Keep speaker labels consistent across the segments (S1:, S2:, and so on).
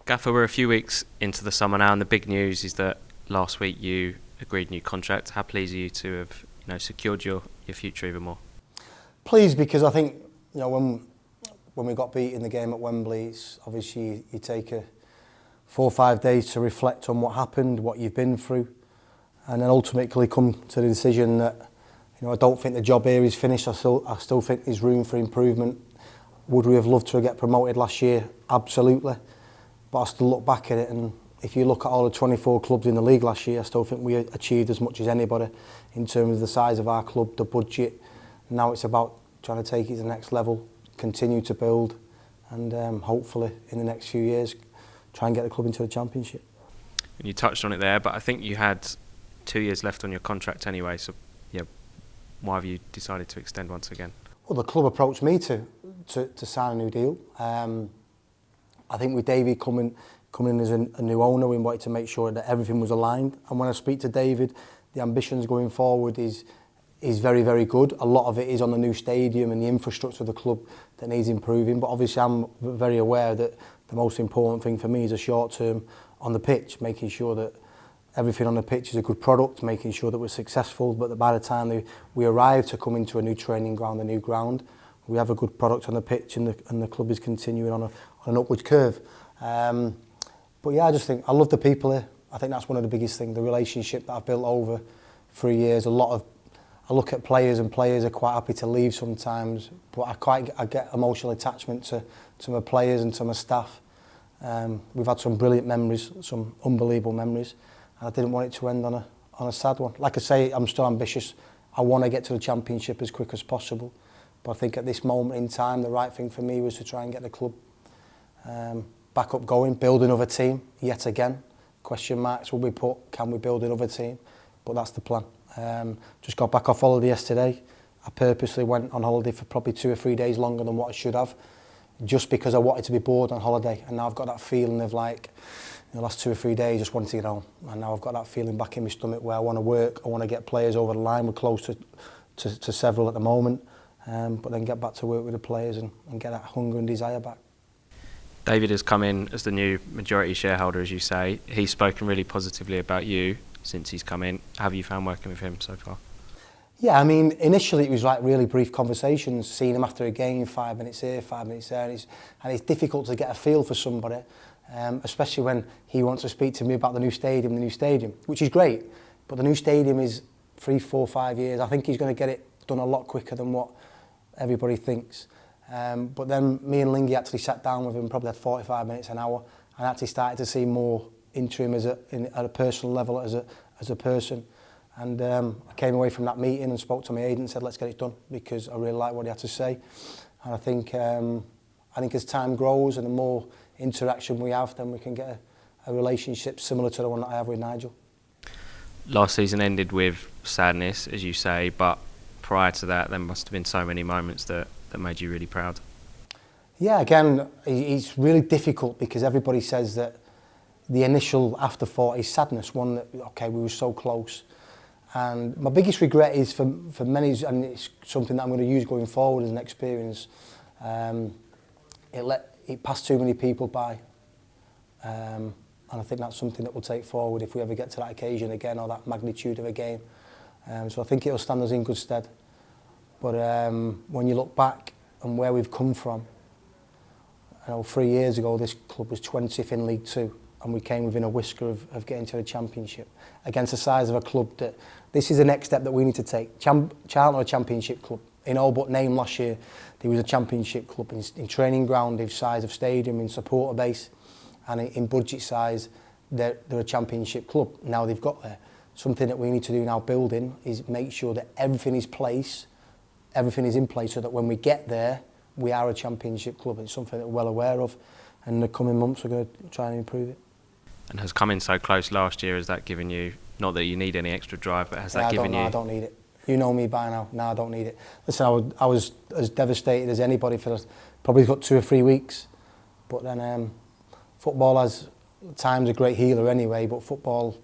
S1: Gaffer, we're a few weeks into the summer now, and the big news is that last week you agreed a new contract. How pleased are you to have secured your future even more?
S2: Pleased because I think when we got beat in the game at Wembley, it's obviously you take 4 or 5 days to reflect on what happened, what you've been through, and then ultimately come to the decision that I don't think the job here is finished. I still think there's room for improvement. Would we have loved to get promoted last year? Absolutely. But I still look back at it, and if you look at all the 24 clubs in the league last year, I still think we achieved as much as anybody in terms of the size of our club, the budget. Now it's about trying to take it to the next level, continue to build, and hopefully in the next few years try and get the club into the Championship.
S1: And you touched on it there, but I think you had 2 years left on your contract anyway, so why have you decided to extend once again?
S2: Well, the club approached me to sign a new deal. I think with David coming in as a new owner, we wanted to make sure that everything was aligned. And when I speak to David, the ambitions going forward is very, very good. A lot of it is on the new stadium and the infrastructure of the club that needs improving. But obviously I'm very aware that the most important thing for me is a short term on the pitch, making sure that everything on the pitch is a good product, making sure that we're successful. But that by the time we arrive to come into a new training ground, a new ground, we have a good product on the pitch, and the club is continuing on an upward curve. But yeah, I just think I love the people here. I think that's one of the biggest things, the relationship that I've built over 3 years. I look at players, and players are quite happy to leave sometimes, but I get emotional attachment to my players and to my staff. We've had some brilliant memories, some unbelievable memories, and I didn't want it to end on a sad one. Like I say, I'm still ambitious. I want to get to the Championship as quick as possible. But I think at this moment in time, the right thing for me was to try and get the club back up going, build another team, yet again. Question marks will be put, can we build another team? But that's the plan. Just got back off holiday yesterday. I purposely went on holiday for probably 2 or 3 days longer than what I should have, just because I wanted to be bored on holiday. And now I've got that feeling of like, the last 2 or 3 days, just wanted to get home. And now I've got that feeling back in my stomach where I want to work, I want to get players over the line. We're close to several at the moment. But then get back to work with the players and get that hunger and desire back.
S1: David has come in as the new majority shareholder, as you say. He's spoken really positively about you since he's come in. How have you found working with him so far?
S2: Yeah, I mean, initially it was like really brief conversations, seeing him after a game, 5 minutes here, 5 minutes there, and it's difficult to get a feel for somebody, especially when he wants to speak to me about the new stadium, which is great, but the new stadium is 3, 4, 5 years. I think he's going to get it done a lot quicker than what everybody thinks. But then me and Lingy actually sat down with him, probably had 45 minutes, an hour, and actually started to see more into him at a personal level as a person. And I came away from that meeting and spoke to my agent and said, let's get it done, because I really like what he had to say. And I think as time grows and the more interaction we have, then we can get a relationship similar to the one that I have with Nigel.
S1: Last season ended with sadness, as you say, but prior to that, there must have been so many moments that made you really proud.
S2: Yeah, again, it's really difficult because everybody says that the initial afterthought is sadness, one that, okay, we were so close. And my biggest regret is for many, and it's something that I'm going to use going forward as an experience, it passed too many people by. And I think that's something that we'll take forward if we ever get to that occasion again, or that magnitude of a game. So I think it'll stand us in good stead. But when you look back and where we've come from, 3 years ago this club was 20th in League Two, and we came within a whisker of getting to the Championship against the size of a club that this is the next step that we need to take. Charlton are a Championship club. In all but name last year, there was a Championship club in training ground, in size of stadium, in supporter base, and in budget size, they're a Championship club. Now they've got there. Something that we need to do now building is make sure that everything is in place so that when we get there, we are a Championship club. It's something that we're well aware of, and in the coming months we're going to try and improve it. And
S1: has coming so close last year, has that given you, not that you need any extra drive, but has that given you...
S2: I don't need it. You know me by now. No, I don't need it. Listen, I was as devastated as anybody for probably got 2 or 3 weeks, but then football has times a great healer anyway, but football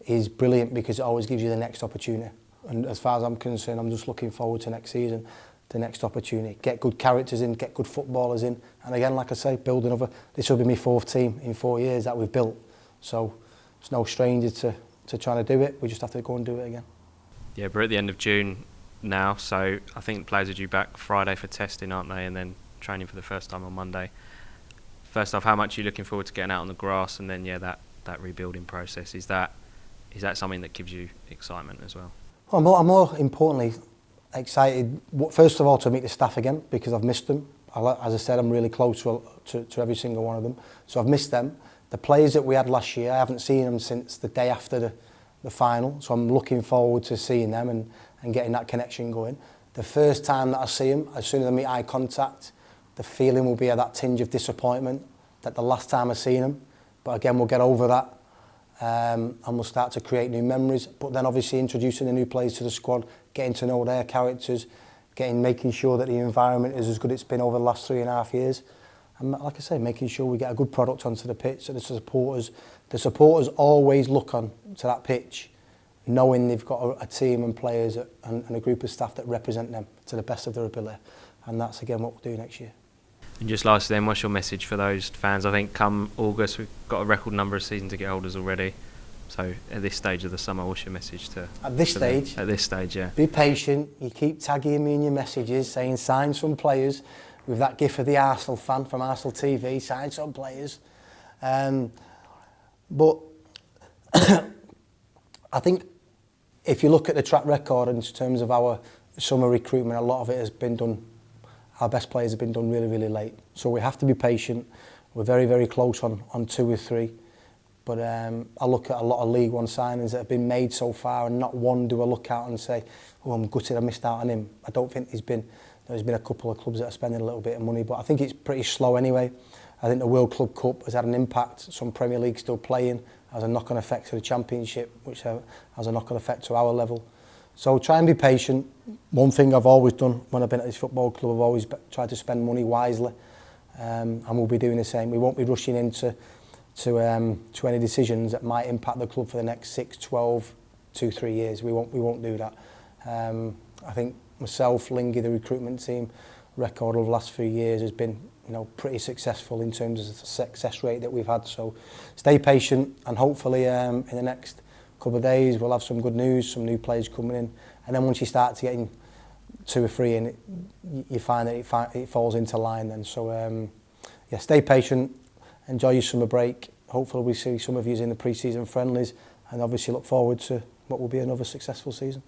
S2: is brilliant because it always gives you the next opportunity. And as far as I'm concerned, I'm just looking forward to next season, the next opportunity. Get good characters in, get good footballers in, and again, like I say, build another. This will be my 4th team in 4 years that we've built. So it's no stranger to trying to do it. We just have to go and do it again.
S1: Yeah, we're at the end of June now, so I think the players are due back Friday for testing, aren't they? And then training for the first time on Monday. First off, how much are you looking forward to getting out on the grass, and then that rebuilding process? Is that something that gives you excitement as well?
S2: Well, I'm more importantly excited, first of all, to meet the staff again, because I've missed them. As I said, I'm really close to every single one of them, so I've missed them. The players that we had last year, I haven't seen them since the day after the final, so I'm looking forward to seeing them and getting that connection going. The first time that I see them, as soon as I meet eye contact, the feeling will be that tinge of disappointment that the last time I seen them. But again, we'll get over that, and we'll start to create new memories. But then obviously introducing the new players to the squad, getting to know their characters, making sure that the environment is as good as it's been over the last 3.5 years. And like I say, making sure we get a good product onto the pitch so the supporters always look on to that pitch knowing they've got a team and players and a group of staff that represent them to the best of their ability. And that's again what we'll do next year.
S1: And just lastly then, what's your message for those fans? I think come August we've got a record number of season ticket holders already. So at this stage of the summer, what's your message to...
S2: At this stage?
S1: At this stage, yeah.
S2: Be patient. You keep tagging me in your messages saying sign some players with that gif of the Arsenal fan from Arsenal TV, sign some players. But I think if you look at the track record in terms of our summer recruitment, a lot of it has been done, our best players have been done really, really late. So we have to be patient. We're very, very close on 2 or 3. But I look at a lot of League One signings that have been made so far, and not one do I look out and say, oh, I'm gutted I missed out on him. I don't think there's been a couple of clubs that are spending a little bit of money, but I think it's pretty slow anyway. I think the World Club Cup has had an impact. Some Premier League still playing, has a knock-on effect to the Championship, which has a knock-on effect to our level. So try and be patient. One thing I've always done when I've been at this football club, I've always tried to spend money wisely, and we'll be doing the same. We won't be rushing into any decisions that might impact the club for the next 6, 12, 2, 3 years. We won't do that. I think myself, Lingy, the recruitment team, record of the last few years has been, pretty successful in terms of the success rate that we've had. So stay patient, and hopefully in the next couple of days we'll have some good news, some new players coming in, and then once you start to getting 2 or 3 in, you find that it falls into line then. So yeah, stay patient, enjoy your summer break. Hopefully we see some of you in the pre-season friendlies, and obviously look forward to what will be another successful season.